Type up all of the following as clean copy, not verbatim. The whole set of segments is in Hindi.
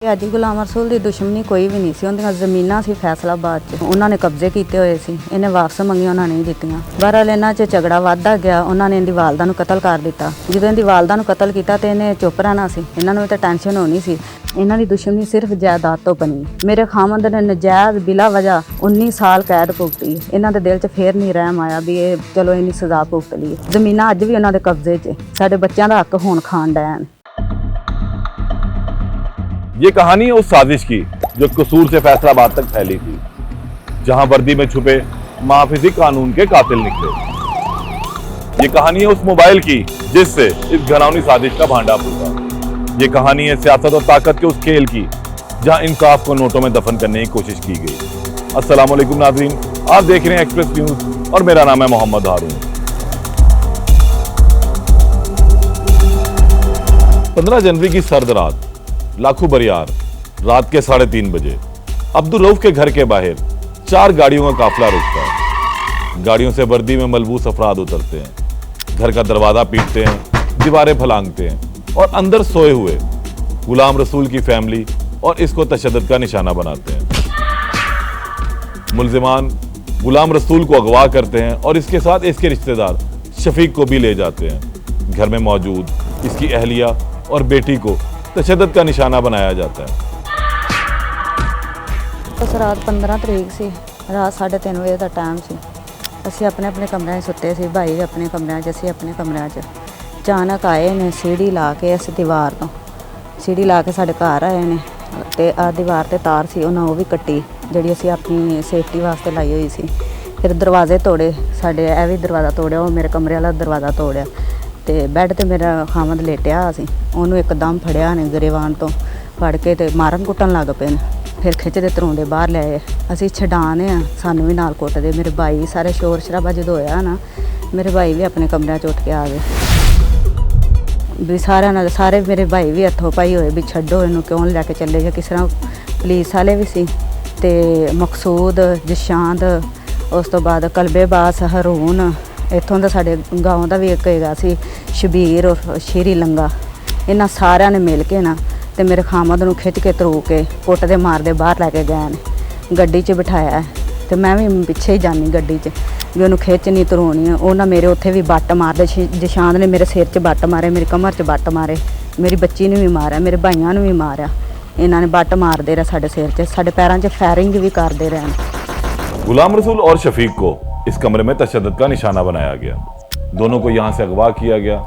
ਅੱਜ ਗੁਲਾਮ ਰਸੂਲ ਦੀ ਦੁਸ਼ਮਣੀ ਕੋਈ ਵੀ ਨਹੀਂ ਸੀ। ਉਹਦੀਆਂ ਜ਼ਮੀਨਾਂ ਸੀ ਫੈਸਲਾਬਾਦ 'ਚ, ਉਹਨਾਂ ਨੇ ਕਬਜ਼ੇ ਕੀਤੇ ਹੋਏ ਸੀ। ਇਹਨੇ ਵਾਪਸ ਮੰਗੀਆਂ, ਉਹਨਾਂ ਨਹੀਂ ਦਿੱਤੀਆਂ। ਬਹਰਹਾਲ ਇਹਨਾਂ 'ਚ ਝਗੜਾ ਵੱਧਦਾ ਗਿਆ। ਉਹਨਾਂ ਨੇ ਇਹਦੀ ਵਾਲਦਾ ਨੂੰ ਕਤਲ ਕਰ ਦਿੱਤਾ। ਜਦੋਂ ਇਹਦੀ ਵਾਲਦਾ ਨੂੰ ਕਤਲ ਕੀਤਾ ਤੇ ਇਹਨੇ ਚੁੱਪ ਰਹਿਣਾ ਸੀ। ਇਹਨਾਂ ਨੂੰ ਤਾਂ ਟੈਨਸ਼ਨ ਹੋਣੀ ਸੀ। ਇਹਨਾਂ ਦੀ ਦੁਸ਼ਮਣੀ ਸਿਰਫ ਜਾਇਦਾਦ ਤੋਂ ਬਣੀ। ਮੇਰੇ ਖਾਮਦ ਨੇ ਨਜਾਇਜ਼ ਬਿਲਾ ਵਜ੍ਹਾ 19 ਸਾਲ ਕੈਦ ਭੁਗਤੀ। ਇਹਨਾਂ ਦੇ ਦਿਲ 'ਚ ਫੇਰ ਨਹੀਂ ਰਹਿਮ ਆਇਆ ਵੀ ਇਹ ਚਲੋ ਇੰਨੀ ਸਜ਼ਾ ਭੁਗਤ ਲਈ। ਜ਼ਮੀਨਾਂ ਅੱਜ ਵੀ ਉਹਨਾਂ ਦੇ ਕਬਜ਼ੇ 'ਚ। ਸਾਡੇ ਬੱਚਿਆਂ ਦਾ ਹੱਕ ਹੁਣ ਖਾਣ ਡੈਣ। ये कहानी है उस साजिश की जो कसूर से फैसलाबाद तक फैली थी, जहां वर्दी में छुपे मुहाफिज़ी कानून के कातिल निकले। ये कहानी है उस मोबाइल की जिससे इस घिनौनी साजिश का भांडा फूटा। ये कहानी है सियासत और ताकत के उस खेल की जहां इंसाफ को नोटों में दफन करने की कोशिश की गई। अस्सलाम वालेकुम नाज़रीन, आप देख रहे हैं एक्सप्रेस न्यूज़ और मेरा नाम है मोहम्मद हारून। 15 जनवरी की सर्द रात, लाखों बरियार, रात के 3:30 बजे अब्दुल रऊफ के घर के बाहर 4 गाड़ियों का काफिला रुकता है। गाड़ियों से वर्दी में मलबूस अफराद उतरते हैं, घर का दरवाजा पीटते हैं, दीवारें फलांगते हैं और अंदर सोए हुए गुलाम रसूल की फैमिली और इसको तशद्दुद का निशाना बनाते हैं। मुल्जिमान गुलाम रसूल को अगवा करते हैं और इसके साथ इसके रिश्तेदार शफीक को भी ले जाते हैं। घर में मौजूद इसकी अहलिया और बेटी को तशद्दुद का निशाना बनाया जाता है। उस रात 15 तरीक से रात 3:30 बजे का टाइम से ਅਸੀਂ ਆਪਣੇ ਆਪਣੇ ਕਮਰਿਆਂ 'ਚ ਸੁੱਤੇ ਸੀ। ਭਾਈ ਆਪਣੇ ਕਮਰਿਆਂ 'ਚ, ਅਸੀਂ ਆਪਣੇ ਕਮਰਿਆਂ 'ਚ। ਅਚਾਨਕ ਆਏ ਨੇ ਸੀढ़ी ਲਾ ਕੇ, ਅਸੀਂ ਦੀਵਾਰ ਤੋਂ ਸੀढ़ी ਲਾ ਕੇ ਸਾਡੇ ਘਰ ਆਏ ਨੇ ਤੇ ਆ ਦੀਵਾਰ ਤੇ ਤਾਰ ਸੀ, ਉਹਨਾਂ ਉਹ ਵੀ ਕੱਟੀ ਜਿਹੜੀ ਅਸੀਂ ਆਪਣੀ ਸੇਫਟੀ ਵਾਸਤੇ ਲਾਈ ਹੋਈ ਸੀ। ਫਿਰ ਦਰਵਾਜ਼ੇ ਤੋੜੇ ਸਾਡੇ, ਇਹ ਵੀ ਦਰਵਾਜ਼ਾ ਤੋੜਿਆ, ਉਹ ਮੇਰੇ ਕਮਰੇ ਵਾਲਾ ਦਰਵਾਜ਼ਾ ਤੋੜਿਆ ਤੇ ਬੈੱਡ ਤੇ ਮੇਰਾ ਖਾਮਦ ਲੇਟਿਆ ਸੀ। ਉਹਨੂੰ ਇੱਕਦਮ ਫੜਿਆ ਨੇ ਗਰੇਵਾਨ ਤੋਂ ਫੜ ਕੇ ਤੇ ਮਾਰਨ ਕੁੱਟਣ ਲੱਗ ਪਏ ਨੇ। ਫਿਰ ਖਿੱਚਦੇ ਧਰੂੰਦੇ ਬਾਹਰ ਲੈ ਆਏ। ਅਸੀਂ ਛਡਾਣੇ ਆ, ਸਾਨੂੰ ਵੀ ਨਾਲ ਕੁੱਟਦੇ। ਮੇਰੇ ਭਾਈ ਸਾਰੇ ਸ਼ੋਰ ਸ਼ਰਾਬਾ ਜਦੋਂ ਹੋਇਆ ਨਾ, ਮੇਰੇ ਭਾਈ ਵੀ ਆਪਣੇ ਕਮਰਿਆਂ 'ਚ ਉੱਠ ਕੇ ਆ ਗਏ ਵੀ ਸਾਰਿਆਂ ਨਾਲ। ਸਾਰੇ ਮੇਰੇ ਭਾਈ ਵੀ ਹੱਥੋਂ ਪਾਈ ਹੋਏ ਵੀ ਛੱਡੋ ਇਹਨੂੰ, ਕਿਉਂ ਲੈ ਕੇ ਚੱਲੇ ਜਾਂ ਕਿਸ ਤਰ੍ਹਾਂ। ਪੁਲਿਸ ਵਾਲੇ ਵੀ ਸੀ ਤੇ ਮਕਸੂਦ, ਜਸ਼ਾਂਦ, ਉਸ ਤੋਂ ਬਾਅਦ ਕਲਬੇਬਾਸ, ਹਰੂਨ, ਇੱਥੋਂ ਦਾ ਸਾਡੇ ਗਾਉਂ ਦਾ ਵੀ ਇੱਕ ਹੈਗਾ ਸੀ ਸ਼ਬੀਰ ਔਰ ਸ਼ੇਰੀ ਲੰਗਾ। ਇਹਨਾਂ ਸਾਰਿਆਂ ਨੇ ਮਿਲ ਕੇ ਨਾ ਤੇ ਮੇਰੇ ਖਾਮਦ ਨੂੰ ਖਿੱਚ ਕੇ ਧਰੂ ਕੇ ਕੁੱਟਦੇ ਮਾਰਦੇ ਬਾਹਰ ਲੈ ਕੇ ਗਏ ਨੇ। ਗੱਡੀ 'ਚ ਬਿਠਾਇਆ ਤੇ ਮੈਂ ਵੀ ਪਿੱਛੇ ਹੀ ਜਾਨੀ ਗੱਡੀ 'ਚ ਵੀ ਉਹਨੂੰ ਖਿੱਚ ਨਹੀਂ ਧਰੂਣੀ। ਉਹਨਾਂ ਮੇਰੇ ਉੱਥੇ ਵੀ ਬੱਟ ਮਾਰਦੇ। ਜਸ਼ਾਂਦ ਨੇ ਮੇਰੇ ਸਿਰ 'ਚ ਬੱਟ ਮਾਰੇ, ਮੇਰੀ ਕਮਰ 'ਚ ਬੱਟ ਮਾਰੇ, ਮੇਰੀ ਬੱਚੀ ਨੂੰ ਵੀ ਮਾਰਿਆ, ਮੇਰੇ ਭਾਈਆਂ ਨੂੰ ਵੀ ਮਾਰਿਆ। ਇਹਨਾਂ ਨੇ ਬੱਟ ਮਾਰਦੇ ਰਹੇ ਸਾਡੇ ਸਿਰ 'ਚ, ਸਾਡੇ ਪੈਰਾਂ 'ਚ ਫਾयरिंग भी करते रहे। गुलाम रसूल और शफीक को इस कमरे में तशद्दुद का निशाना बनाया गया। दोनों को यहाँ से अगवा किया गया।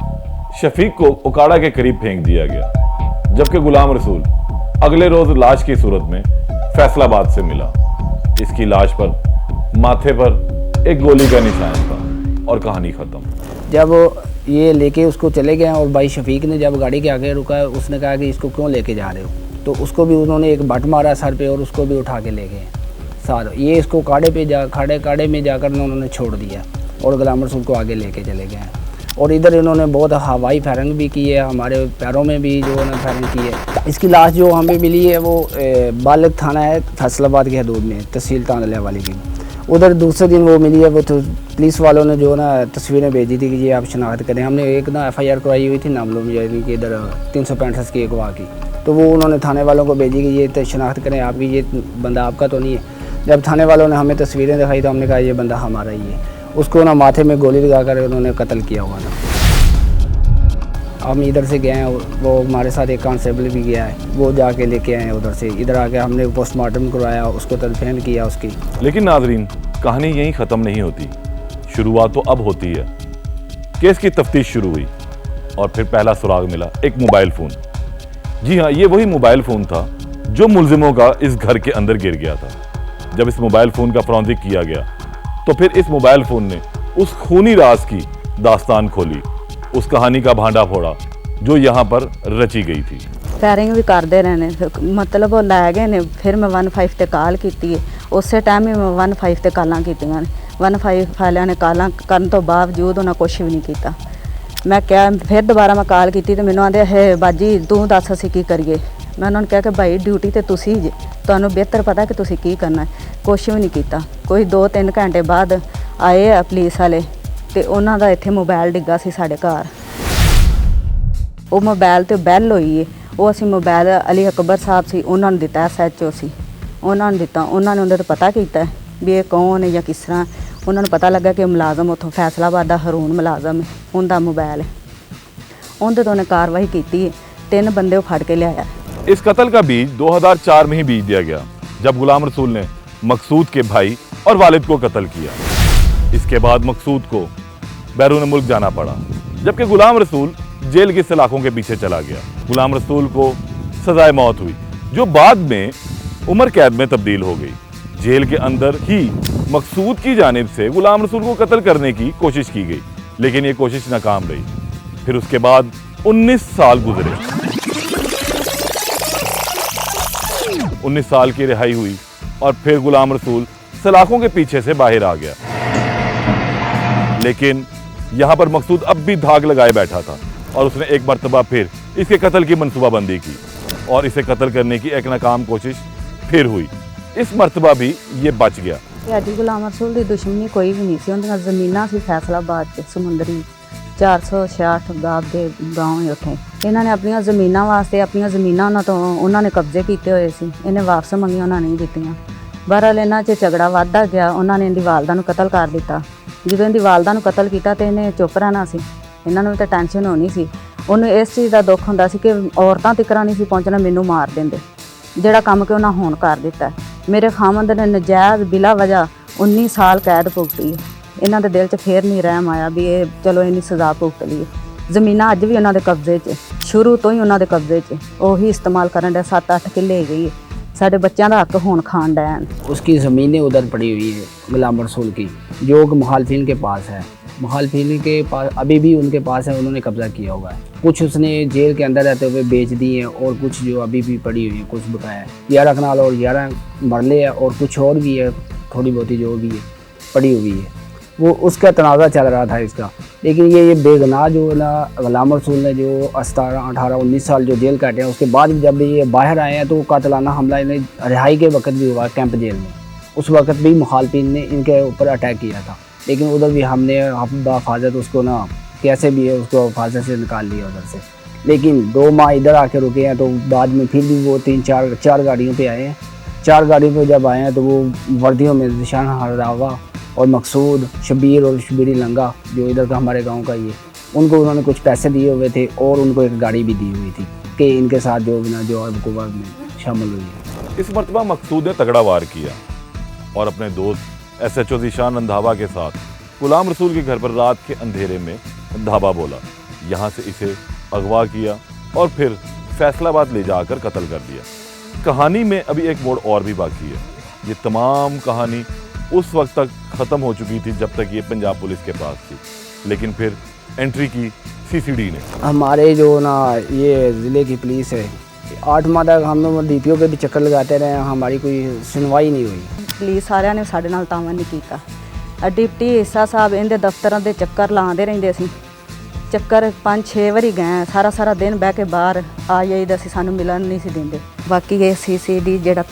शफीक को उकाड़ा के करीब फेंक दिया गया, जबकि गुलाम रसूल अगले रोज लाश की सूरत में फैसलाबाद से मिला। इसकी लाश पर माथे पर एक गोली का निशान था और कहानी खत्म। जब ये लेके उसको चले गए और भाई शफीक ने जब गाड़ी के आगे रुका, उसने कहा कि इसको क्यों लेके जा रहे हो, तो उसको भी उन्होंने एक बट मारा सर पे और उसको भी उठा के ले गए साथ। ये इसको काड़े में जाकर उन्होंने छोड़ दिया और गुलाम रसूल को आगे लेके चले गए। और इधर इन्होंने बहुत हवाई फायरिंग भी की है, हमारे पैरों में भी जो है फायरिंग की है। इसकी लाश जो हमें मिली है वो बालिग थाना है फैसलाबाद की हदूद में, तहसील तांदले वाली की। उधर दूसरे दिन वो मिली है। वो तो पुलिस वालों ने जो ना तस्वीरें भेजी थी कि ये आप शनाख्त करें। हमने एक ना FIR करवाई हुई थी नामलों में, यानी कि इधर 365 की अगवा की, तो वो उन्होंने थाने वालों को भेजी कि ये शनाख्त करें आपकी, ये बंदा आपका तो नहीं है। जब थाने वालों ने हमें तस्वीरें दिखाई तो हमने कहा ये बंदा हमारा ही है। उसको ना माथे में गोली लगाकर उन्होंने कत्ल किया हुआ था। हम इधर से गए हैं, वो हमारे साथ एक कांस्टेबल भी गया है, वो जाके लेके आए हैं उधर से। इधर आके हमने पोस्टमार्टम करवाया, उसको तदफीन किया उसकी। लेकिन नाजरीन, कहानी यहीं ख़त्म नहीं होती। शुरुआत तो अब होती है। केस की तफ्तीश शुरू हुई और फिर पहला सुराग मिला, एक मोबाइल फ़ोन। जी हाँ, ये वही मोबाइल फ़ोन था जो मुल्जिमों का इस घर के अंदर गिर गया था। जब इस मोबाइल फ़ोन का फॉरेंसिक किया गया तो फिर इस मोबाइल फ़ोन ने उस खूनी राज की दास्तान खोली, उस कहानी का भांडा फोड़ा जो यहाँ पर रची गई थी। फायरिंग भी करते रहे ने, मतलब वो लै गए ने। फिर मैं 15 ते कॉल की, उस टाइम ही मैं 15 ते कॉलां कीतियां ने। 15 वालियां ने कॉलां करन तो बावजूद उन्हें कुछ भी नहीं किया। मैं क्या फिर दोबारा मैं कॉल की तो मैनू आंदे है बाजी तू दस असीं की करिए। मैं उन्होंने कहा कि भाई ड्यूटी तो तुसी जे, तुहानू बेहतर पता कि तुसी की करना है। कुछ भी नहीं किया। कोई 2-3 घंटे बाद आए आ पुलिस वाले ते उन्हां दा इत्थे मोबाइल डिग्गा सी साडे घर। वो मोबाइल ते बैल होई है, ਉਹ ਅਸੀਂ ਮੋਬਾਈਲ ਅਲੀ ਅਕਬਰ ਸਾਹਿਬ ਸੀ ਉਹਨਾਂ ਨੂੰ ਦਿੱਤਾ, SHO ਸੀ ਉਹਨਾਂ ਨੂੰ ਦਿੱਤਾ। ਉਹਨਾਂ ਨੇ ਉਹਦੇ ਤੋਂ ਪਤਾ ਕੀਤਾ ਵੀ ਇਹ ਕੌਣ ਹੈ ਜਾਂ ਕਿਸ ਤਰ੍ਹਾਂ। ਉਹਨਾਂ ਨੂੰ ਪਤਾ ਲੱਗਾ ਕਿ ਮੁਲਾਜ਼ਮ ਉੱਥੋਂ ਫੈਸਲਾਬਾਦ ਦਾ ਹਰੂਨ ਮੁਲਾਜ਼ਮ ਹੈ, ਉਹਦਾ ਮੋਬਾਈਲ ਹੈ। ਉਹਦੇ ਤੋਂ ਉਹਨੇ कार्रवाई की, 3 बंदे वो फड़ के लिया। इस कत्ल का बीज 2004 में ही बीज दिया गया, जब गुलाम रसूल ने मकसूद के भाई और वालिद को कत्ल किया। इसके बाद मकसूद को बैरून मुल्क जाना पड़ा, जबकि गुलाम रसूल जेल की सलाखों के पीछे चला गया। गुलाम रसूल को सजाए मौत हुई, जो बाद में उम्र कैद में तब्दील हो गई। जेल के अंदर ही मकसूद की जानिब से गुलाम रसूल को कत्ल करने की कोशिश की गई, लेकिन ये कोशिश नाकाम रही। फिर उसके बाद 19 साल गुजरे। 19 साल की रिहाई हुई और फिर गुलाम रसूल सलाखों के पीछे से बाहर आ गया। लेकिन यहां पर मकसूद अब भी धाग लगाए बैठा था और उसने एक मर्तबा फिर इसके कत्ल की मनसूबाबंदी की और इसे कत्ल करने की एक नाकाम कोशिश फिर हुई। इस मर्तबा भी ये बच गया। ਅੱਜ ਗੁਲਾਮ ਰਸੂਲ ਦੀ ਦੁਸ਼ਮਣੀ ਕੋਈ ਵੀ ਨਹੀਂ ਸੀ। ਉਹਦੀਆਂ ਜ਼ਮੀਨਾਂ ਸੀ ਫੈਸਲਾਬਾਦ 'ਚ, ਸਮੁੰਦਰੀ 466 ਗਾਬ ਦੇ ਗਾঁव ਹੈ ਉੱਥੇ। ਇਹਨਾਂ ਨੇ ਆਪਣੀਆਂ ਜ਼ਮੀਨਾਂ ਵਾਸਤੇ ਆਪਣੀਆਂ ਜ਼ਮੀਨਾਂ ਉਹਨਾਂ ਨੇ ਕਬਜ਼ੇ ਕੀਤੇ ਹੋਏ ਸੀ। ਇਹਨੇ ਵਾਪਸ ਮੰਗੀਆਂ, ਉਹਨਾਂ ਨਹੀਂ ਦਿੱਤੀਆਂ। ਬਹਰਹਾਲ ਇਹਨਾਂ 'ਚ ਝਗੜਾ ਵੱਧਦਾ ਗਿਆ। ਉਹਨਾਂ ਨੇ ਇਹਦੀ ਵਾਲਦਾ ਨੂੰ ਕਤਲ ਕਰ ਦਿੱਤਾ। ਜਦੋਂ ਇਹਦੀ ਵਾਲਦਾ ਨੂੰ ਕਤਲ ਕੀਤਾ ਤੇ ਇਹਨੇ ਚੁੱਪ ਰਹਿਣਾ ਸੀ। ਇਹਨਾਂ ਨੂੰ ਤਾਂ ਟੈਨਸ਼ਨ ਹੋਣੀ ਸੀ। ਉਹਨੂੰ ਇਸ ਚੀਜ਼ ਦਾ ਦੁੱਖ ਹੁੰਦਾ ਸੀ ਕਿ ਔਰਤਾਂ ਤਿਕਰਾਂ ਨਹੀਂ ਸੀ ਪਹੁੰਚਣਾ, ਮੈਨੂੰ ਮਾਰ ਦਿੰਦੇ। ਜਿਹੜਾ ਕੰਮ ਕਿ ਉਹਨਾਂ ਹੁਣ ਕਰ ਦਿੱਤਾ। ਮੇਰੇ ਖਾਮੰਦ ਨੇ ਨਜਾਇਜ਼ ਬਿਲਾ ਵਜ੍ਹਾ 19 ਸਾਲ ਕੈਦ ਭੁਗਤੀ ਹੈ। ਇਹਨਾਂ ਦੇ ਦਿਲ 'ਚ ਫੇਰ ਨਹੀਂ ਰਹਿਮ ਆਇਆ ਵੀ ਇਹ ਚਲੋ ਇੰਨੀ ਸਜ਼ਾ ਭੁਗਤ ਲਈ। ਜ਼ਮੀਨਾਂ ਅੱਜ ਵੀ ਉਹਨਾਂ ਦੇ ਕਬਜ਼ੇ 'ਚ, ਸ਼ੁਰੂ ਤੋਂ ਹੀ ਉਹਨਾਂ ਦੇ ਕਬਜ਼ੇ 'ਚ ਉਹੀ ਇਸਤੇਮਾਲ ਕਰਨ ਦੇ। 7-8 ਕਿੱਲੇ ਗਈ साढ़े बच्चों का हक होने खान डैन। उसकी ज़मीनें उधर पड़ी हुई है गुलाम रसूल की, जो मुखालफिन के पास है। मुखालफिन के पास अभी भी उनके पास है, उन्होंने कब्ज़ा किया हुआ है। कुछ उसने जेल के अंदर रहते हुए बेच दी हैं और कुछ जो अभी भी पड़ी हुई है, कुछ बकाया है। 11 कनाल और 11 मरले है और कुछ और भी है, थोड़ी बहुत जो भी है पड़ी हुई है। वो उसका तनाज़ा चल रहा था इसका। लेकिन ये बेगनाह जो ना गुलाम रसूल ने जो 18-19 साल जो जेल काटे हैं, उसके बाद जब ये बाहर आए हैं तो कातलाना हमला इन्हें रिहाई के वक्त भी हुआ कैंप जेल में। उस वक्त भी मुखालफिन ने इनके ऊपर अटैक किया था, लेकिन उधर भी हमने बहाफाजत उसको ना कैसे भी है उसको हिफाजत से निकाल लिया उधर से। लेकिन 2 माह इधर आके रुके हैं तो बाद में फिर भी वो 3-4 गाड़ियों पे आए हैं। 4 गाड़ियों पे जब आए हैं तो वो वर्दियों में निशान हरावा और मकसूद, शबीर और शबीरी लंगा जो इधर का हमारे गांव का ही है, उनको उन्होंने कुछ पैसे दिए हुए थे और उनको एक गाड़ी भी दी हुई थी कि इनके साथ जो बिना जो हुकूमत में शामिल हुई है। इस मरतबा मकसूद ने तगड़ा वार किया और अपने दोस्त SHO ज़ीशान रंधावा के साथ गुलाम रसूल के घर पर रात के अंधेरे में धावा बोला। यहाँ से इसे अगवा किया और फिर फैसलाबाद ले जाकर कत्ल कर दिया। कहानी में अभी एक मोड़ और भी बाकी है। ये तमाम कहानी उस वक्त तक ख़त्म हो चुकी थी जब तक ये पंजाब पुलिस के पास थी, लेकिन फिर एंट्री की CCD ने। हमारे जो ना ये ज़िले की पुलिस है, 8 माह तक हम लोग DPO के भी चक्कर लगाते रहे, हमारी कोई सुनवाई नहीं हुई। पुलिस सारिਆਂ ਨੇ ਸਾਡੇ ਨਾਲ ਤਾਮਨ नहीं ਕੀਤਾ। डिप्टी ਹਿੱਸਾ ਸਾਹਿਬ ਇਹਦੇ ਦਫ਼ਤਰਾਂ ਦੇ ਚੱਕਰ ਲਾਉਂਦੇ ਰਹਿੰਦੇ ਸੀ। ਚੱਕਰ 5-6 ਵਾਰੀ ਗਏ, ਸਾਰਾ ਦਿਨ ਬਹਿ ਕੇ ਬਾਹਰ ਆ ਜਾਈਦਾ ਸੀ, ਸਾਨੂੰ ਮਿਲਣ ਨਹੀਂ ਸੀ ਦਿੰਦੇ। बाकी ये CCD ਜਿਹੜਾ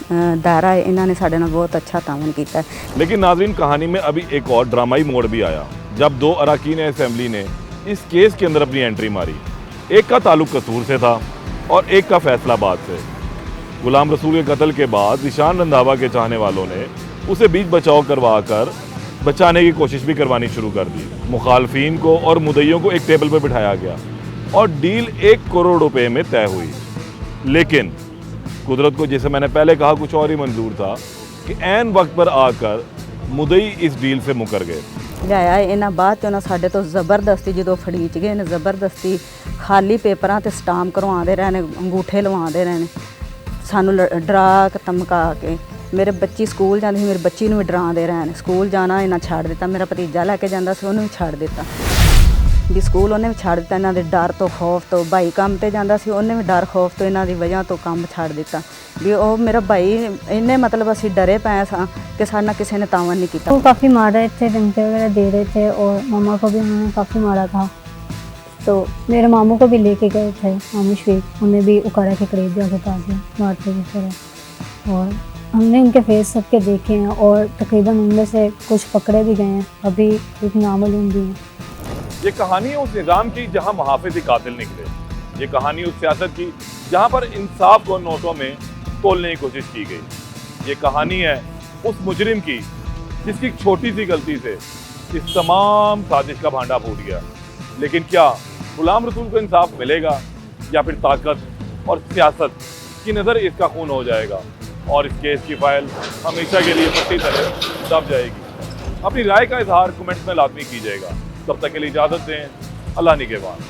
दायरा है, इन्होंने साढ़े नाल बहुत अच्छा तावन किया। लेकिन नाज़रीन, कहानी में अभी एक और ड्रामाई मोड़ भी आया जब 2 अरकान असेंबली ने इस केस के अंदर अपनी एंट्री मारी। एक का ताल्लुक कसूर से था और एक का फैसलाबाद से। गुलाम रसूल के कत्ल के बाद ज़ीशान रंधावा के चाहने वालों ने उसे बीच बचाव करवा कर बचाने की कोशिश भी करवानी शुरू कर दी। मुखालफिन को और मुद्दइयों को एक टेबल पर बिठाया गया और डील 1 करोड़ रुपए में तय हुई। लेकिन कुदरत को, जैसे मैंने पहले कहा, कुछ और ही मंजूर था कि ऐन वक्त पर आकर मुद्दई इस डील से मुकर गए। ਲਿਆਇਆ ਇਹਨਾਂ ਬਾਅਦ 'ਚ ਉਹਨਾਂ ਸਾਡੇ ਤੋਂ ਜ਼ਬਰਦਸਤੀ ਜਦੋਂ ਫੜੀਚ ਗਏ ਨੇ, ਜ਼ਬਰਦਸਤੀ ਖਾਲੀ ਪੇਪਰਾਂ ਤੇ ਸਟਾਂਪ ਕਰਵਾਉਂਦੇ ਰਹੇ ਨੇ, ਅੰਗੂਠੇ ਲਵਾਉਂਦੇ ਰਹੇ ਨੇ, ਸਾਨੂੰ ਡਰਾ ਧਮਕਾ ਕੇ। ਮੇਰੇ ਬੱਚੀ ਸਕੂਲ ਜਾਂਦੀ ਸੀ, ਮੇਰੀ ਬੱਚੀ ਨੂੰ ਵੀ ਡਰਾਉਂਦੇ ਰਹੇ ਨੇ। ਸਕੂਲ ਜਾਣਾ ਇਹਨਾਂ ਛੱਡ ਦਿੱਤਾ। ਮੇਰਾ ਭਤੀਜਾ ਲੈ ਕੇ ਜਾਂਦਾ ਸੀ, ਉਹਨੂੰ ਵੀ ਛੱਡ ਦਿੱਤਾ ਵੀ ਸਕੂਲ ਉਹਨੇ ਵੀ ਛੱਡ ਦਿੱਤਾ। ਇਹਨਾਂ ਦੇ ਡਰ ਤੋਂ, ਖੌਫ ਤੋਂ। ਭਾਈ ਕੰਮ ਤੇ ਜਾਂਦਾ ਸੀ, ਉਹਨੇ ਵੀ ਡਰ ਖੌਫ ਤੋਂ ਇਹਨਾਂ ਦੀ ਵਜ੍ਹਾ ਤੋਂ ਕੰਮ ਛੱਡ ਦਿੱਤਾ ਵੀ ਉਹ ਮੇਰਾ ਭਾਈ ਇੰਨੇ मतलब ਅਸੀਂ डरे पए सां कि साडा किसी ने तावन नहीं किया। वो काफ़ी मारा थे, धमकी वगैरह दे रहे थे और मामा को भी उन्होंने काफ़ी मारा था। तो मेरे मामू को भी लेके गए थे, मामू शफीक, उन्हें भी उकाड़ा के करीब जाके उतार दिया मारते की तरह। और हमने उनके फेस सबके देखे हैं और तकरीबन उनमें से कुछ पकड़े भी गए हैं, अभी एक नामालूम भी है। ये कहानी है उस निज़ाम की जहाँ मुहाफ़िज़ कातिल निकले। ये कहानी उस सियासत की जहां पर इंसाफ को नोटों में तोलने की कोशिश की गई। ये कहानी है उस मुजरिम की जिसकी एक छोटी सी गलती से इस तमाम साजिश का भांडा फूट गया। लेकिन क्या गुलाम रसूल को इंसाफ मिलेगा या फिर ताकत और सियासत की नज़र इसका खून हो जाएगा और इस केस की फाइल हमेशा के लिए पट्टी तरह दब जाएगी। अपनी राय का इजहार कमेंट्स में लाजमी कीजिएगा। तब तक के लिए इजाज़त दें। अल्लाह निगहबान।